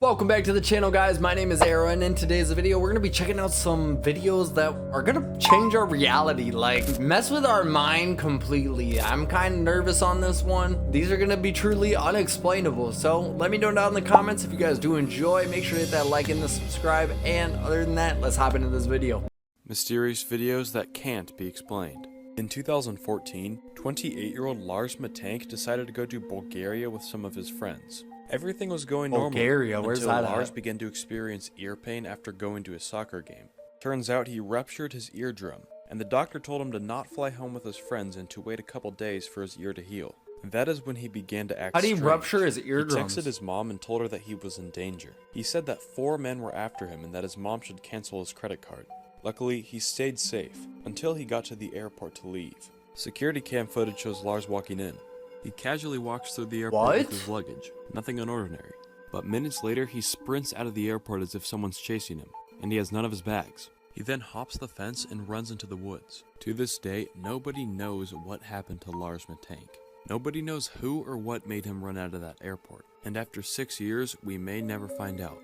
Welcome back to the channel, guys. My name is Arrow, and in today's video we're gonna be checking out some videos that are gonna change our reality, like mess with our mind completely. I'm kind of nervous on this one. These are gonna be truly unexplainable, so let me know down in the comments if you guys do enjoy. Make sure to hit that like and the subscribe, and other than that, let's hop into this video. Mysterious videos that can't be explained. In 2014, 28-year-old Lars Matank decided to go to Bulgaria with some of his friends. Everything was going normal Where's until that Lars at? began to experience ear pain after going to a soccer game. Turns out he ruptured his eardrum, and the doctor told him to not fly home with his friends and to wait a couple days for his ear to heal. That is when he began to act How did he strange. rupture his eardrums? He texted his mom and told her that he was in danger. He said that 4 men were after him and that his mom should cancel his credit card. Luckily, he stayed safe until he got to the airport to leave. Security cam footage shows Lars walking in. He casually walks through the airport with his luggage, nothing unordinary. But minutes later, he sprints out of the airport as if someone's chasing him, and he has none of his bags. He then hops the fence and runs into the woods. To this day, nobody knows what happened to Lars Matank. Nobody knows who or what made him run out of that airport. And after 6 years, we may never find out.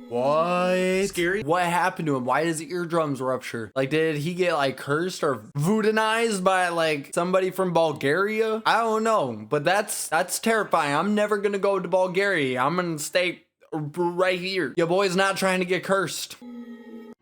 What? Scary? What happened to him? Why did his eardrums rupture? Like, did he get like cursed or voodooized by like somebody from Bulgaria? I don't know, but that's terrifying. I'm never gonna go to Bulgaria. I'm gonna stay right here. Your boy's not trying to get cursed.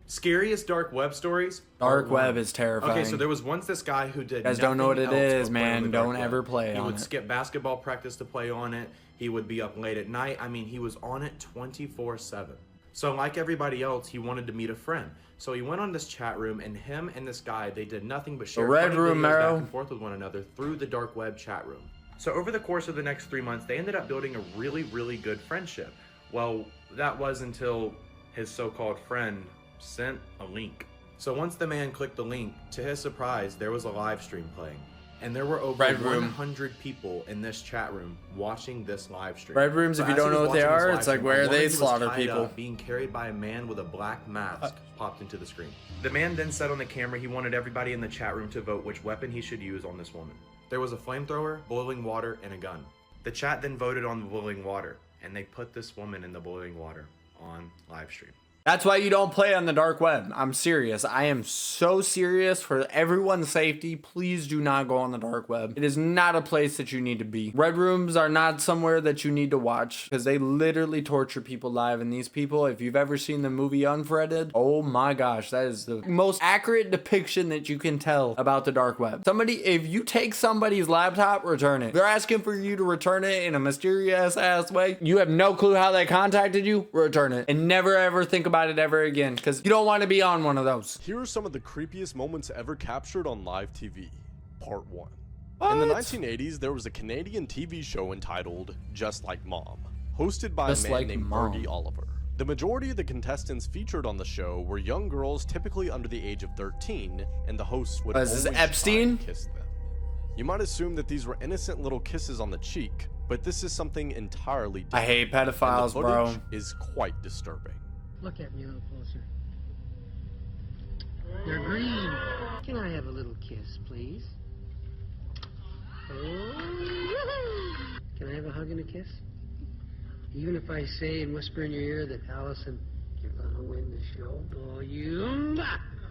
Scariest dark web stories. Dark web is terrifying. Okay, so there was once this guy who did. You guys don't know what it nothing else is, but play on man. the dark Don't web. ever play He on would it. skip basketball practice to play on it. He would be up late at night. I mean, he was on it 24/7. So like everybody else, he wanted to meet a friend. So he went on this chat room, and him and this guy, they did nothing but share red funny room, videos Mero. back and forth with one another through the dark web chat room. So over the course of the next 3 months, they ended up building a really good friendship. Well, that was until his so-called friend sent a link. So once the man clicked the link, to his surprise, there was a live stream playing. And there were over Red room. 100 people in this chat room watching this live stream. Red rooms, if you as don't he know was what they watching this are, live it's like stream, where a woman they who was slaughter tied people. up, being carried by a man with a black mask popped into the screen. The man then said on the camera he wanted everybody in the chat room to vote which weapon he should use on this woman. There was a flamethrower, boiling water, and a gun. The chat then voted on the boiling water, and they put this woman in the boiling water on live stream. That's why you don't play on the dark web. I'm serious. I am so serious. For everyone's safety, please do not go on the dark web. It is not a place that you need to be. Red rooms are not somewhere that you need to watch because they literally torture people live. And these people, if you've ever seen the movie Unfriended, oh my gosh, that is the most accurate depiction that you can tell about the dark web. Somebody, if you take somebody's laptop, return it. They're asking for you to return it in a mysterious ass way. You have no clue how they contacted you, return it. And never ever think about it ever again, because you don't want to be on one of those. Here are some of the creepiest moments ever captured on live TV. Part 1. What? In the 1980s, there was a Canadian TV show entitled Just Like Mom, hosted by Just a man Like named Mom. Fergie Oliver. The majority of the contestants featured on the show were young girls typically under the age of 13, and the hosts would Is this always try Epstein? and kiss them. You might assume that these were innocent little kisses on the cheek, but this is something entirely different. I hate and pedophiles, the bro. footage is quite disturbing. Look at me a little closer. They're green. Can I have a little kiss, please? Oh. Can I have a hug and a kiss? Even if I say and whisper in your ear that Allison, you're gonna win the show, boy, you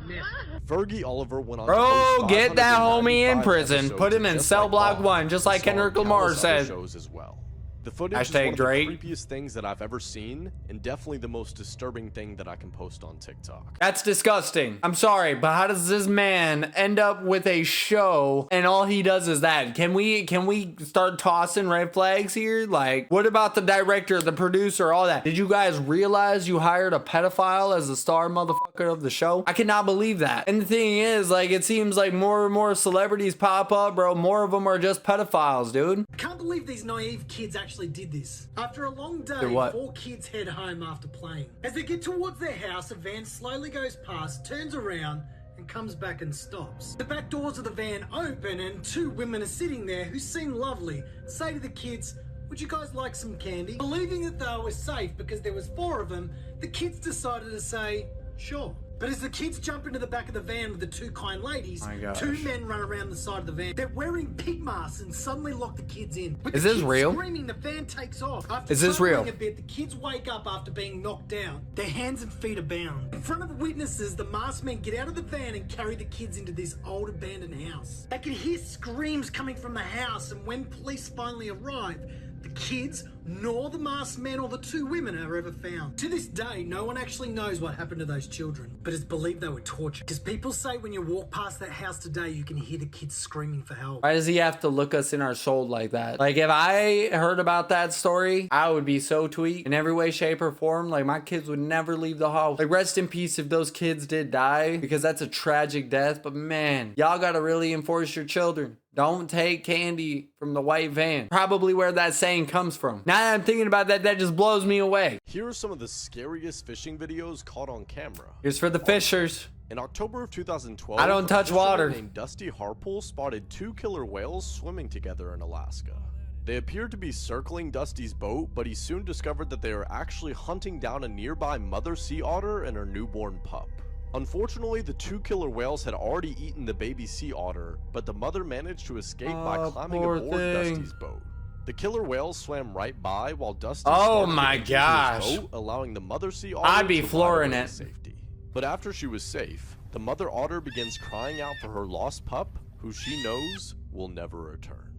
miss. Fergie Oliver went on to Bro, host get that homie in 595 prison. episodes Put him of in Just cell Like block Mom, 1, just like starring Kendrick Lamar countless other said. shows as well. The footage is Hashtag one of Drake. the creepiest things that I've ever seen, and definitely the most disturbing thing that I can post on TikTok. That's disgusting. I'm sorry, but how does this man end up with a show and all he does is that? Can we start tossing red flags here? Like, what about the director, the producer, all that? Did you guys realize you hired a pedophile as the star motherfucker of the show? I cannot believe that. And the thing is, like, it seems like more and more celebrities pop up, bro. More of them are just pedophiles, dude. I can't believe these naive kids actually did this. After a long day, Did what? 4 kids head home after playing. As they get towards their house, a van slowly goes past, turns around, and comes back and stops. The back doors of the van open and 2 women are sitting there who seem lovely. Say to the kids, would you guys like some candy? Believing that they were safe because there was 4 of them, the kids decided to say, sure. But as the kids jump into the back of the van with the two kind ladies, My gosh. two men run around the side of the van. They're wearing pig masks and suddenly lock the kids in. With Is the this kids real? screaming, the van takes off. After Is this traveling real? a bit, the kids wake up after being knocked out. Their hands and feet are bound. In front of witnesses, the masked men get out of the van and carry the kids into this old abandoned house. They can hear screams coming from the house, and when police finally arrive, the kids, nor the masked men or the two women are ever found. To this day, no one actually knows what happened to those children, but it's believed they were tortured. Because people say when you walk past that house today, you can hear the kids screaming for help. Why does he have to look us in our soul like that? Like, if I heard about that story, I would be so tweaked in every way, shape, or form. Like, my kids would never leave the house. Like, rest in peace if those kids did die, because that's a tragic death. But man, y'all gotta really enforce your children. Don't take candy from the white van. Probably where that saying comes from. Now that I'm thinking about that, that just blows me away. Here are some of the scariest fishing videos caught on camera. Here's for the fishers. In October of 2012, I don't a touch fisherman water. named Dusty Harpool spotted two killer whales swimming together in Alaska. They appeared to be circling Dusty's boat, but he soon discovered that they were actually hunting down a nearby mother sea otter and her newborn pup. Unfortunately, the two killer whales had already eaten the baby sea otter, but the mother managed to escape by climbing poor aboard thing. Dusty's boat. The killer whales swam right by while Dusty Oh started to my enter his gosh. boat, allowing the mother sea otter I'd be to ride flooring away it. to safety. But after she was safe, the mother otter begins crying out for her lost pup, who she knows will never return.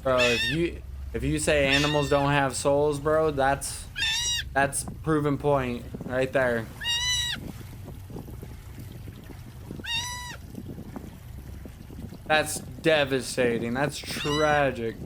Bro, if you say animals don't have souls, bro, that's proven point right there. That's devastating. That's tragic.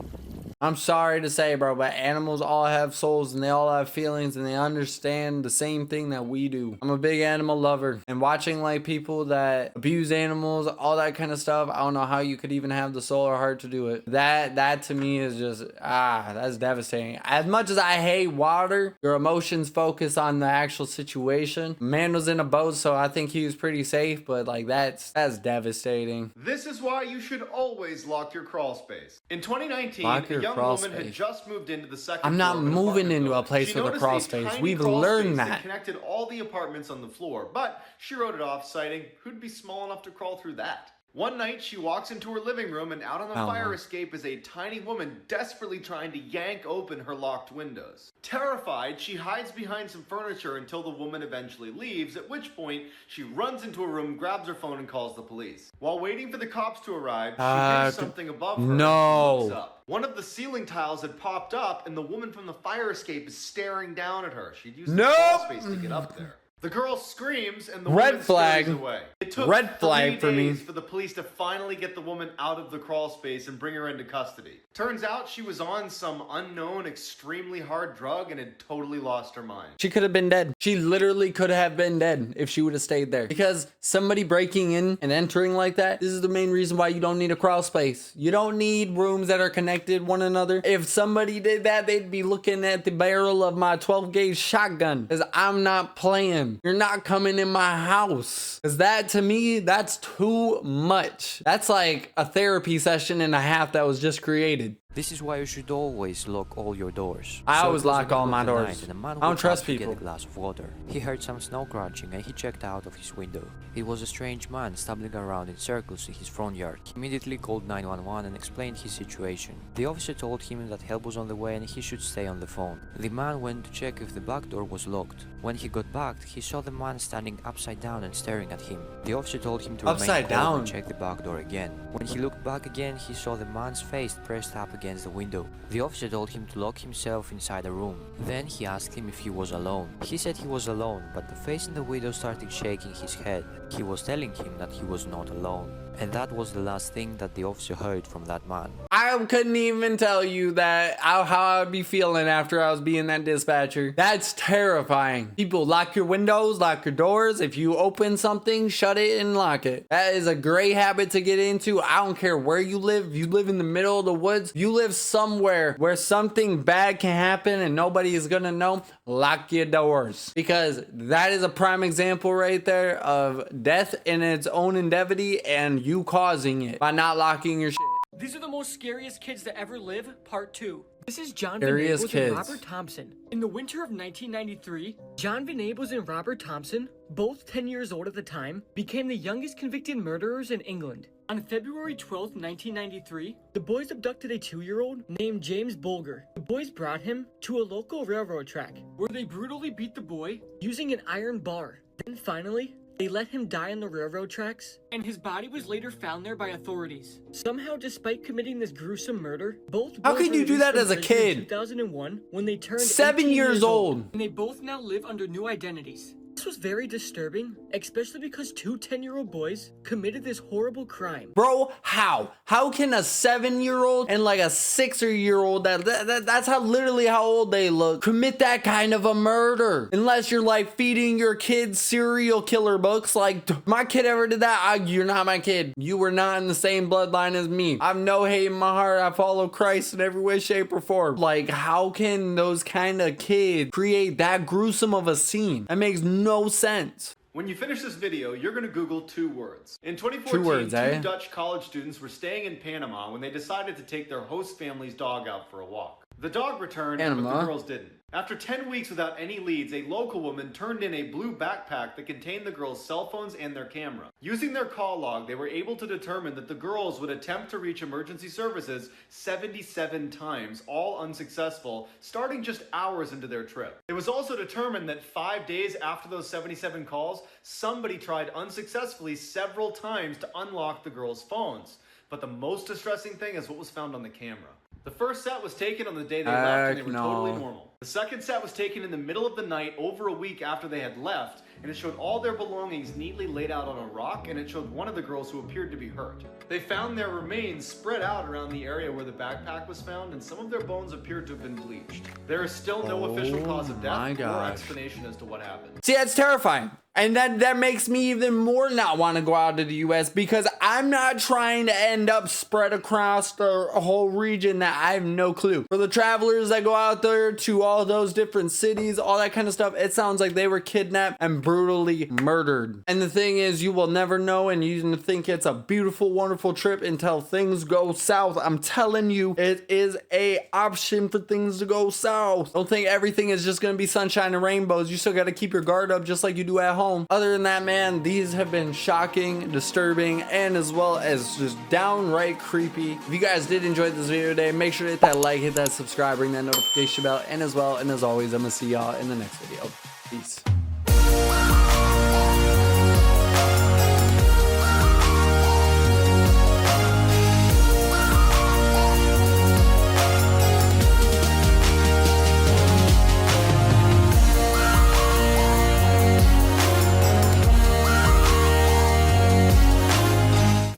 I'm sorry to say, bro, but animals all have souls and they all have feelings and they understand the same thing that we do. I'm a big animal lover, and watching like people that abuse animals, all that kind of stuff, I don't know how you could even have the soul or heart to do it. That to me is just, that's devastating. As much as I hate water, your emotions focus on the actual situation. Man was in a boat, so I think he was pretty safe, but like that's devastating. This is why you should always lock your crawl space. In 2019, Lock your a young crawl woman had space. just moved into the second I'm not floor of an moving apartment into a building. place She with a noticed crawl a space. tiny We've crawl learned space that. connected all the apartments on the floor, but she wrote it off, citing, "Who'd be small enough to crawl through that?" One night, she walks into her living room, and out on the Oh, fire no. escape is a tiny woman desperately trying to yank open her locked windows. Terrified, she hides behind some furniture until the woman eventually leaves, at which point she runs into a room, grabs her phone, and calls the police. While waiting for the cops to arrive, she hears something above her no. and looks up. One of the ceiling tiles had popped up, and the woman from the fire escape is staring down at her. She'd used the Nope. crawl space to get up there. The girl screams, and the Red woman flag. scurries away. It took Red flag 3 for me. days for the police to finally get the woman out of the crawl space and bring her into custody. Turns out she was on some unknown, extremely hard drug and had totally lost her mind. She could have been dead. She literally could have been dead if she would have stayed there. Because somebody breaking in and entering like that, this is the main reason why you don't need a crawl space. You don't need rooms that are connected one another. If somebody did that, they'd be looking at the barrel of my 12 gauge shotgun. Because I'm not playing. You're not coming in my house. Because that, to me, that's too much. That's like a therapy session and a half that was just created. This is why you should always lock all your doors. I So always it was the lock all middle my of the doors. night and a man I don't woke trust up to people. get a glass of water. He heard some snow crunching and he checked out of his window. It was a strange man stumbling around in circles in his front yard. He immediately called 911 and explained his situation. The officer told him that help was on the way and he should stay on the phone. The man went to check if the back door was locked. When he got back, he saw the man standing upside down and staring at him. The officer told him to Upside remain calm down? and check the back door again. When he looked back again, he saw the man's face pressed up against the window. The officer told him to lock himself inside a room. Then he asked him if he was alone. He said he was alone, but the face in the window started shaking his head. He was telling him that he was not alone. And that was the last thing that the officer heard from that man. I couldn't even tell you that how I would be feeling after I was being that dispatcher. That's terrifying. People, lock your windows, lock your doors. If you open something, shut it and lock it. That is a great habit to get into. I don't care where you live. If you live in the middle of the woods, you live somewhere where something bad can happen and nobody is gonna know, lock your doors. Because that is a prime example right there of death in its own indemnity and you causing it by not locking your shit. These are the most scariest kids to ever live, part 2. This is John Scariest Venables kids. and Robert Thompson. In the winter of 1993, John Venables and Robert Thompson, both 10 years old at the time, became the youngest convicted murderers in England. On February 12, 1993, the boys abducted a 2-year-old named James Bulger. The boys brought him to a local railroad track, where they brutally beat the boy using an iron bar. Then finally, they let him die on the railroad tracks, and his body was later found there by authorities. Somehow, despite committing this gruesome murder, both How boys could were you do released that from as a prison in kid? 2001, when they turned 7 18 years old. and they both now live under new identities. This was very disturbing, especially because two 10-year-old boys committed this horrible crime. Bro, how? How can a 7-year-old and like a 6-year-old, that's how literally how old they look, commit that kind of a murder? Unless you're like feeding your kids serial killer books, like my kid ever did that, you're not my kid. You were not in the same bloodline as me. I've no hate in my heart. I follow Christ in every way, shape, or form. Like, how can those kind of kids create that gruesome of a scene? That makes no sense. When you finish this video, you're going to Google 2 words. In 2014, Two words, eh? two Dutch college students were staying in Panama when they decided to take their host family's dog out for a walk. The dog returned, but Panama? the girls didn't. After 10 weeks without any leads, a local woman turned in a blue backpack that contained the girls' cell phones and their camera. Using their call log, they were able to determine that the girls would attempt to reach emergency services 77 times, all unsuccessful, starting just hours into their trip. It was also determined that 5 days after those 77 calls, somebody tried unsuccessfully several times to unlock the girls' phones. But the most distressing thing is what was found on the camera. The first set was taken on the day they left and they were totally normal. The second set was taken in the middle of the night over a week after they had left, and it showed all their belongings neatly laid out on a rock, and it showed one of the girls who appeared to be hurt. They found their remains spread out around the area where the backpack was found, and some of their bones appeared to have been bleached. There is still no official cause of death or explanation as to what happened. See, that's terrifying. And that makes me even more not want to go out to the US, because I'm not trying to end up spread across the whole region that I have no clue. For the travelers that go out there to all those different cities, all that kind of stuff, it sounds like they were kidnapped and brutally murdered. And the thing is, you will never know, and you think it's a beautiful, wonderful trip until things go south. I'm telling you, it is a option for things to go south. Don't think everything is just going to be sunshine and rainbows. You still got to keep your guard up just like you do at home. Other than that, man, these have been shocking, disturbing, and as well as just downright creepy. If you guys did enjoy this video today, make sure to hit that like, hit that subscribe, ring that notification bell, and as always, I'm gonna see y'all in the next video. Peace.